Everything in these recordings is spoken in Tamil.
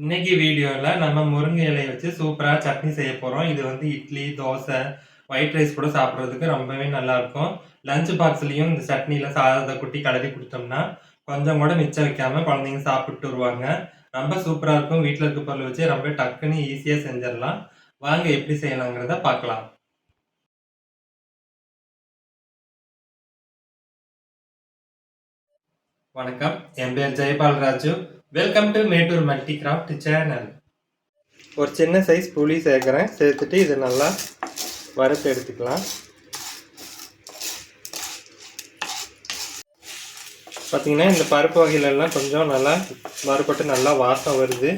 இன்னைக்கு வீடியோல நம்ம முருங்கை இலைய வச்சு சூப்பரா சட்னி செய்ய போறோம். இது வந்து இட்லி, தோசை, ஒயிட் ரைஸ் கூட சாப்பிடுறதுக்கு ரொம்பவே நல்லாருக்கும். லஞ்ச் பாக்ஸ்லயும் இந்த சட்னில சாதத்த கொட்டி கலரி குடுத்தோம்னா, கொஞ்சம் கூட மிச்சம் வைக்காம குழந்தைங்க சாப்பிட்டு வருவாங்க. ரொம்ப சூப்பரா இருக்கும். வீட்ல இருக்க பொருள வச்சு ரொம்ப டக்குன்னு ஈஸியா செஞ்சிரலாம். வாங்க எப்படி செய்யலாங்கிறத பார்க்கலாம். வணக்கம். என் பேர் Jayapal Raju. Welcome to Mettur multi craft channel. ஒரு சின்ன சைஸ் புளி சேர்க்குறேன். சேர்த்துட்டு இதை நல்லா வறுத்து எடுத்துக்கலாம். பார்த்திங்கன்னா இந்த பருப்பு வகையிலெல்லாம் கொஞ்சம் நல்லா வறுபட்டு நல்லா வாசம் வருது.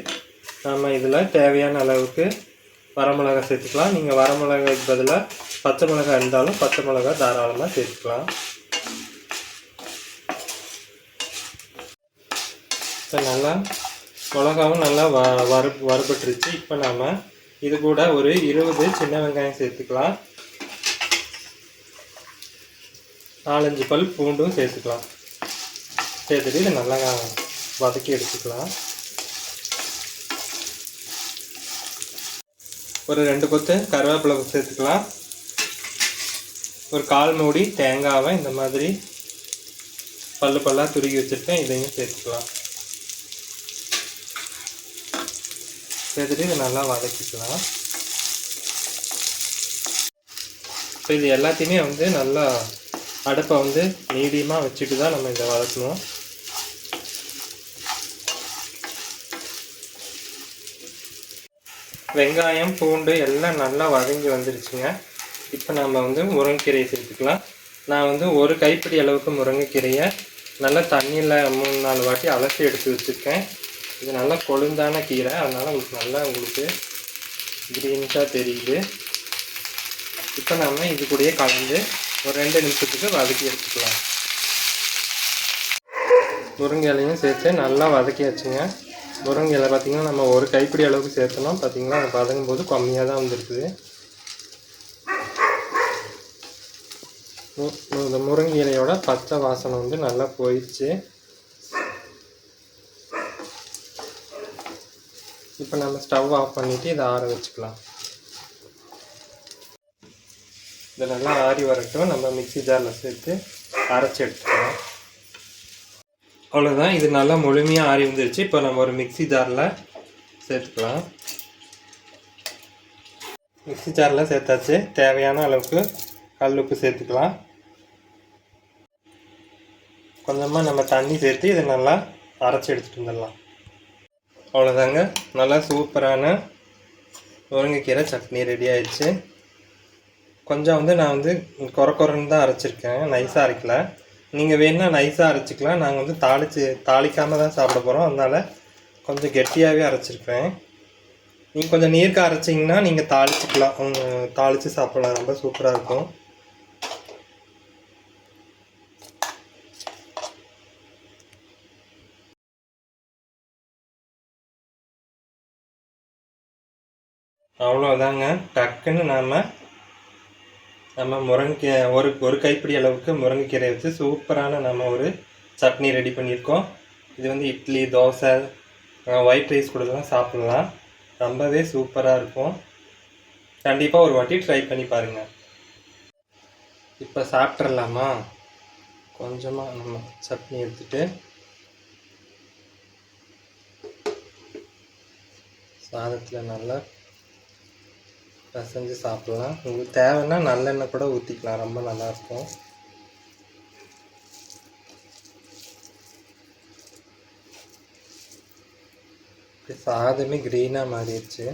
நம்ம இதில் தேவையான அளவுக்கு வரமிளகாய் சேர்த்துக்கலாம். நீங்கள் வரமிளகாய்க்கு பதிலாக பச்சை மிளகாய் இருந்தாலும் பச்சை மிளகாய் தாராளமாக சேர்த்துக்கலாம். இப்போ நல்லா மிளகாவும் நல்லா வறுபட்டுருச்சு. இப்போ நாம் இது கூட ஒரு 20 சின்ன வெங்காயம் சேர்த்துக்கலாம். 4-5 பல் பூண்டும் சேர்த்துக்கலாம். சேர்த்துட்டு இதை நல்லா வதக்கி எடுத்துக்கலாம். ஒரு 2 கொத்து கருவேப்பிலை சேர்த்துக்கலாம். ஒரு 1/4 மூடி தேங்காவை இந்த மாதிரி பல்லாக துருகி வச்சுருக்கேன். இதையும் சேர்த்துக்கலாம். சேர்த்துட்டு இதை நல்லா வதக்கிக்கலாம். இப்போ இது எல்லாத்தையுமே வந்து நல்லா அடுப்பை வந்து மீடியமாக வச்சுட்டு தான் நம்ம இதை வதக்கணும். வெங்காயம் பூண்டு எல்லாம் நல்லா வதங்கி வந்துருச்சுங்க. இப்போ நம்ம வந்து முருங்கைக்கீரையை சேர்த்துக்கலாம். நான் வந்து ஒரு கைப்பிடி அளவுக்கு முருங்கைக்கீரையை நல்லா தண்ணியில் 3-4 வாட்டி அலசி எடுத்து வச்சுருக்கேன். இது நல்லா கொழுந்தான கீரை, அதனால் உங்களுக்கு க்ரீன்ஸாக தெரியுது. இப்போ நம்ம இது கூடயே கலந்து ஒரு 2 நிமிஷத்துக்கு வதக்கி எடுத்துக்கலாம். முருங்கை இலையும் சேர்த்து நல்லா வதக்கியாச்சுங்க. முருங்கை இலை பார்த்திங்கன்னா நம்ம ஒரு கைப்பிடி அளவுக்கு சேர்த்தணும். பார்த்திங்கன்னா அது வதங்கும் போது கம்மியாக தான் வந்துருக்குது. இந்த முருங்கை இலையோட பச்சை வாசனை வந்து நல்லா போயிடுச்சு. இப்போ நம்ம ஸ்டவ் ஆஃப் பண்ணிவிட்டு இதை ஆற வச்சுக்கலாம். இதை நல்லா ஆறி வரட்டும். நம்ம மிக்ஸி ஜாரில் சேர்த்து அரைச்சி எடுத்துக்கலாம். அவ்வளோதான். இது நல்லா முழுமையாக ஆறி வந்துருச்சு. இப்போ நம்ம ஒரு மிக்ஸி ஜாரில் சேர்த்துக்கலாம். மிக்ஸி ஜாரில் சேர்த்தாச்சு. தேவையான அளவுக்கு கல் உப்பு சேர்த்துக்கலாம். கொஞ்சமாக நம்ம தண்ணி சேர்த்து இதை நல்லா அரைச்சி எடுத்துகிட்டு வந்துடலாம். அவ்வளோதாங்க. நல்லா சூப்பரான முருங்கைக்கீரை சட்னி ரெடி ஆயிடுச்சு. கொஞ்சம் வந்து நான் வந்து குறைன்னு தான் அரைச்சிருக்கேன், நைஸாக அரைக்கல. நீங்கள் வேணுன்னா நைஸாக அரைச்சிக்கலாம். நாங்கள் வந்து தாளிக்காமல் தான் சாப்பிட போகிறோம், அதனால் கொஞ்சம் கெட்டியாகவே அரைச்சிருக்கேன். நீங்கள் கொஞ்சம் நீர்க்க அரைச்சிங்கன்னா நீங்கள் தாளித்து சாப்பிட்லாம். ரொம்ப சூப்பராக இருக்கும். அவ்வளோதாங்க. டக்குன்னு நம்ம ஒரு கைப்பிடி அளவுக்கு முருங்கைக்கீரை வச்சு சூப்பரான நம்ம ஒரு சட்னி ரெடி பண்ணியிருக்கோம். இது வந்து இட்லி, தோசை, ஒயிட் ரைஸ் கூடலாம் சாப்பிட்லாம். ரொம்பவே சூப்பராக இருக்கும். கண்டிப்பாக ஒரு வாட்டி ட்ரை பண்ணி பாருங்கள். இப்போ சாப்பிட்றலாமா? கொஞ்சமாக நம்ம சட்னி எடுத்துகிட்டு சாதத்தில் நல்லா பிசைஞ்சு சாப்பிட்லாம். உங்களுக்கு தேவைன்னா நல்லெண்ணெய் கூட ஊற்றிக்கலாம். ரொம்ப நல்லாயிருக்கும். சாதமே க்ரீனாக மாறிடுச்சு.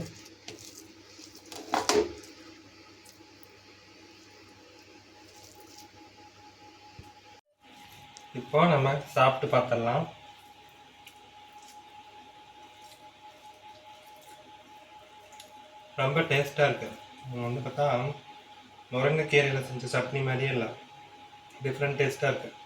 இப்போ நம்ம சாப்பிட்டு பார்த்துடலாம். ரொம்ப டேஸ்ட்டாக இருக்குது. வந்து பார்த்தா முருங்கைக்கீரையில் செஞ்ச சட்னி மாதிரியே இல்லை, டிஃப்ரெண்ட் டேஸ்ட்டாக இருக்குது.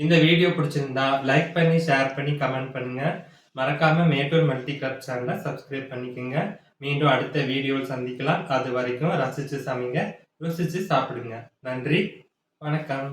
இந்த வீடியோ பிடிச்சிருந்தா லைக் பண்ணி, ஷேர் பண்ணி, கமெண்ட் பண்ணுங்கள். மறக்காமல் மேட்டூர் மல்டி கிராஃப்ட் சேனலை சப்ஸ்கிரைப் பண்ணிக்கோங்க. மீண்டும் அடுத்த வீடியோவில் சந்திக்கலாம். அது வரைக்கும் ரசித்து சமைங்க, ருசித்து சாப்பிடுங்க. நன்றி, வணக்கம்.